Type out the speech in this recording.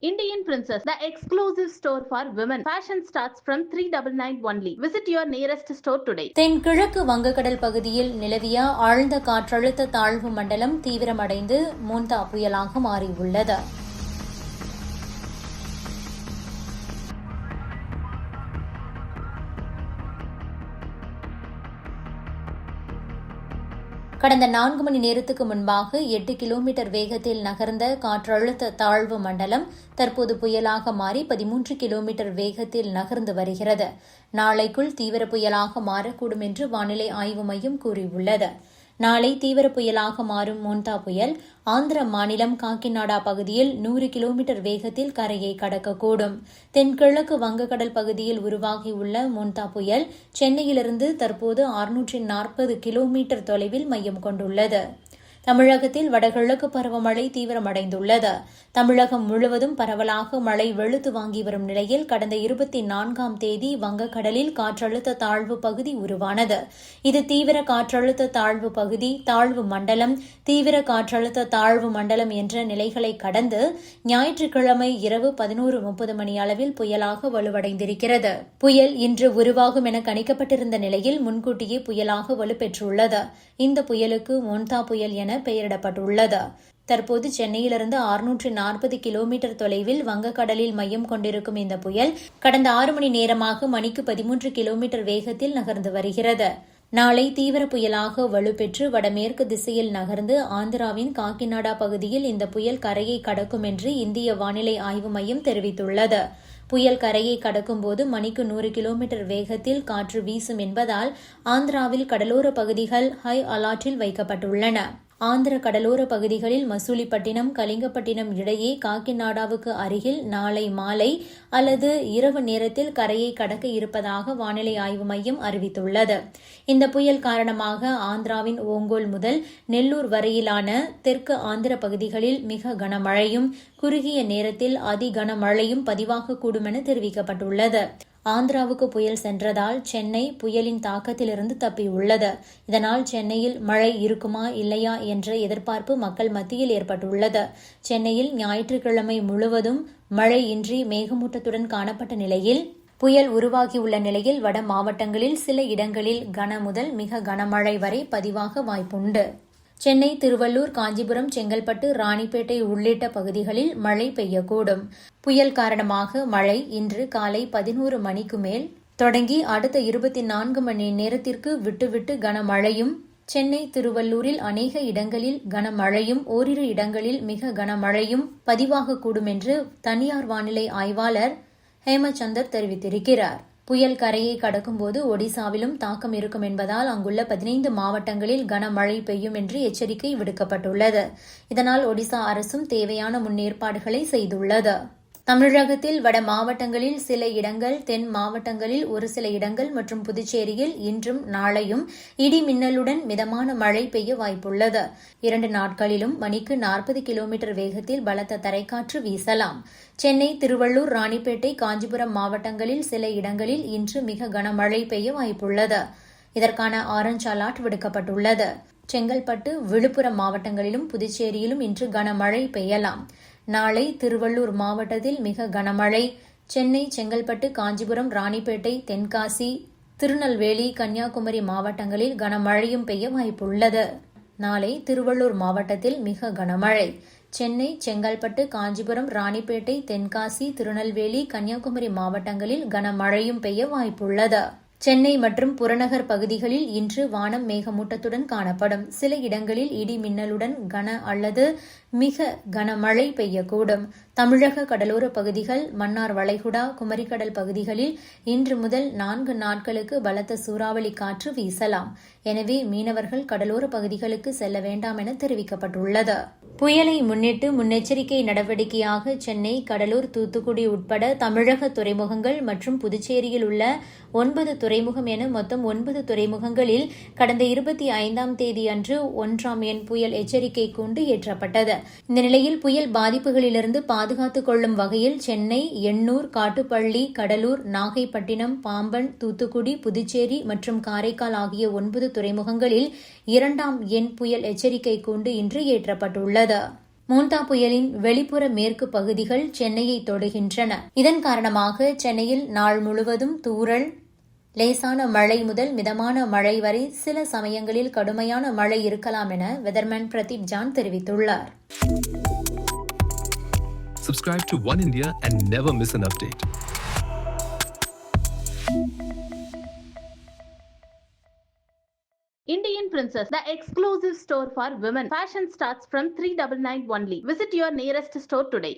Indian Princess, the exclusive store for women. Fashion starts from 399 only. Visit your nearest store today. தென்கிழக்கு வங்கக்கடல் பகுதியில் நிலவிய ஆழ்ந்த காற்றழுத்த தாழ்வு மண்டலம் தீவிரமடைந்து மோந்தா புயலாக மாறியுள்ளது. கடந்த 4 மணி நேரத்துக்கு முன்பாக 8 கிலோமீட்டர் வேகத்தில் நகர்ந்த காற்றழுத்த தாழ்வு மண்டலம் தற்போது புயலாக மாறி 13 கிலோமீட்டர் வேகத்தில் நகர்ந்து வருகிறது. நாளைக்குள் தீவிர புயலாக மாறக்கூடும் என்று வானிலை ஆய்வு மையம் கூறியுள்ளது. நாளை தீவிர புயலாக மாறும் மோந்தா புயல் ஆந்திர மாநிலம் காக்கிநாடா பகுதியில் 100 கிலோமீட்டர் வேகத்தில் கரையை கடக்கக்கூடும். தென்கிழக்கு வங்கக்கடல் பகுதியில் உருவாகியுள்ள மோந்தா புயல் சென்னையிலிருந்து தற்போது 640 கிலோமீட்டர் தொலைவில் மையம் கொண்டுள்ளது. தமிழகத்தில் வடகிழக்கு பருவமழை தீவிரமடைந்துள்ளது. தமிழகம் முழுவதும் பரவலாக மழை வெளுத்து வாங்கி வரும் நிலையில் கடந்த 24ஆம் தேதி வங்கக்கடலில் காற்றழுத்த தாழ்வு பகுதி உருவானது. இது தீவிர காற்றழுத்த தாழ்வு பகுதி, தாழ்வு மண்டலம், தீவிர காற்றழுத்த தாழ்வு மண்டலம் என்ற நிலைகளை கடந்து ஞாயிற்றுக்கிழமை இரவு 11:30 மணி அளவில் புயலாக வலுவடைந்திருக்கிறது. புயல் இன்று உருவாகும் என கணிக்கப்பட்டிருந்த நிலையில் முன்கூட்டியே புயலாக வலுப்பெற்றுள்ளது. இந்த புயலுக்கு மோந்தா புயல் என பெயரிடப்பட்டுள்ளது. தற்போது சென்னையிலிருந்து 640 கிலோமீட்டர் தொலைவில் வங்கக்கடலில் மையம் கொண்டிருக்கும் இந்த புயல் கடந்த 6 மணி நேரமாக மணிக்கு 13 கிலோமீட்டர் வேகத்தில் நகர்ந்து வருகிறது. நாளை தீவிர புயலாக வலுப்பெற்று வடமேற்கு திசையில் நகர்ந்து ஆந்திராவின் காக்கிநாடா பகுதியில் இந்த புயல் கரையை கடக்கும் என்று இந்திய வானிலை ஆய்வு மையம் தெரிவித்துள்ளது. புயல் கரையை கடக்கும்போது மணிக்கு 100 கிலோமீட்டர் வேகத்தில் காற்று வீசும் என்பதால் ஆந்திராவில் கடலோர பகுதிகள் ஹை அலர்ட்டில் வைக்கப்பட்டுள்ளன. ஆந்திர கடலோர பகுதிகளில் மசூலிப்பட்டினம், கலிங்கப்பட்டினம் இடையே காக்கிநாடாவுக்கு அருகில் நாளை மாலை அல்லது இரவு நேரத்தில் கரையை கடக்க இருப்பதாக வானிலை ஆய்வு மையம் அறிவித்துள்ளது. இந்த புயல் காரணமாக ஆந்திராவின் ஓங்கோல் முதல் நெல்லூர் வரையிலான தெற்கு ஆந்திர பகுதிகளில் மிக கனமழையும் குறுகிய நேரத்தில் அதி கனமழையும் பதிவாகக்கூடும் என தெரிவிக்கப்பட்டுள்ளது. ஆந்திராவுக்கு புயல் சென்றதால் சென்னை புயலின் தாக்கத்திலிருந்து தப்பியுள்ளது. இதனால் சென்னையில் மழை இருக்குமா இல்லையா என்ற எதிர்பார்ப்பு மக்கள் மத்தியில் ஏற்பட்டுள்ளது. சென்னையில் ஞாயிற்றுக்கிழமை முழுவதும் மழையின்றி மேகமூட்டத்துடன் காணப்பட்ட நிலையில் புயல் உருவாகியுள்ள நிலையில் வட மாவட்டங்களில் சில இடங்களில் கன முதல் மிக கனமழை வரை பதிவாக வாய்ப்புண்டு. சென்னை, திருவள்ளூர், காஞ்சிபுரம், செங்கல்பட்டு, ராணிப்பேட்டை உள்ளிட்ட பகுதிகளில் மழை பெய்யக்கூடும். புயல் காரணமாக மழை இன்று காலை 11 மணிக்கு மேல் தொடங்கி அடுத்த 24 மணி நேரத்திற்கு விட்டுவிட்டு கனமழையும், சென்னை, திருவள்ளூரில் அநேக இடங்களில் கனமழையும், ஓரிரு இடங்களில் மிக கனமழையும் பதிவாகக்கூடும் என்று தனியார் வானிலை ஆய்வாளர் ஹேமச்சந்தர் தெரிவித்திருக்கிறார். புயல் கரையை கடக்கும்போது ஒடிசாவிலும் தாக்கம் இருக்கும் என்பதால் அங்குள்ள 15 மாவட்டங்களில் கனமழை பெய்யும் என்று எச்சரிக்கை விடுக்கப்பட்டுள்ளது. இதனால் ஒடிசா அரசும் தேவையான முன்னேற்பாடுகளை செய்துள்ளது. தமிழகத்தில் வட மாவட்டங்களில் சில இடங்கள், தென் மாவட்டங்களில் ஒரு சில இடங்கள் மற்றும் புதுச்சேரியில் இன்றும் நாளையும் இடி மின்னலுடன் மிதமான மழை பெய்ய வாய்ப்புள்ளது. 2 நாட்களிலும் மணிக்கு 40 கிலோமீட்டர் வேகத்தில் பலத்த தரைக்காற்று வீசலாம். சென்னை, திருவள்ளூர், ராணிப்பேட்டை, காஞ்சிபுரம் மாவட்டங்களில் சில இடங்களில் இன்று மிக கனமழை பெய்ய வாய்ப்புள்ளது. இதற்கான ஆரஞ்ச் அலர்ட் விடுக்கப்பட்டுள்ளது. செங்கல்பட்டு, விழுப்புரம் மாவட்டங்களிலும் புதுச்சேரியிலும் இன்று கனமழை பெய்யலாம். நாளை திருவள்ளூர் மாவட்டத்தில் மிக கனமழை, சென்னை, செங்கல்பட்டு, காஞ்சிபுரம், ராணிப்பேட்டை, தென்காசி, திருநெல்வேலி, கன்னியாகுமரி மாவட்டங்களில் கனமழையும் பெய்ய வாய்ப்புள்ளது. நாளை திருவள்ளூர் மாவட்டத்தில் மிக கனமழை, சென்னை, செங்கல்பட்டு, காஞ்சிபுரம், ராணிப்பேட்டை, தென்காசி, திருநெல்வேலி, கன்னியாகுமரி மாவட்டங்களில் கனமழையும் பெய்ய வாய்ப்புள்ளது. சென்னை மற்றும் புறநகர் பகுதிகளில் இன்று வானம் மேகமூட்டத்துடன் காணப்படும். சில இடங்களில் இடி மின்னலுடன் கன அல்லது மிக கனமழை பெய்யக்கூடும். தமிழக கடலோர பகுதிகள், மன்னார் வளைகுடா, குமரிக்கடல் பகுதிகளில் இன்று முதல் 4 நாட்களுக்கு பலத்த சூறாவளி காற்று வீசலாம். எனவே மீனவர்கள் கடலோர பகுதிகளுக்கு செல்ல வேண்டாம் என தெரிவிக்கப்பட்டுள்ளது. புயலை முன்னிட்டு முன்னெச்சரிக்கை நடவடிக்கையாக சென்னை, கடலூர், தூத்துக்குடி உட்பட தமிழக துறைமுகங்கள் மற்றும் புதுச்சேரியில் உள்ள 9 துறைமுகம் என மொத்தம் 9 துறைமுகங்களில் கடந்த 25ஆம் தேதி அன்று 1ஆம் எண் புயல் எச்சரிக்கை கூண்டு ஏற்றப்பட்டது. இந்த நிலையில் புயல் பாதிப்புகளிலிருந்து பாதுகாத்துக் கொள்ளும் வகையில் சென்னை, எண்ணூர், காட்டுப்பள்ளி, கடலூர், நாகைப்பட்டினம், பாம்பன், தூத்துக்குடி, புதுச்சேரி மற்றும் காரைக்கால் ஆகிய 9 துறைமுகங்களில் 2ஆம் எண் புயல் எச்சரிக்கை கூண்டு இன்று ஏற்றப்பட்டுள்ளது. மோந்தா புயலின் வெளிப்புற மேற்கு பகுதிகள் சென்னையை தொடுகின்றன. இதன் காரணமாக சென்னையில் நாள் முழுவதும் தூறல், லேசான மழை முதல் மிதமான மழை வரை சில சமயங்களில் கடுமையான மழை இருக்கலாம் என வெதர்மேன் பிரதீப் ஜான் தெரிவித்துள்ளார். Subscribe to One India and never miss an update. Indian Princess, the exclusive store for women. Fashion starts from 399 only. Visit your nearest store today.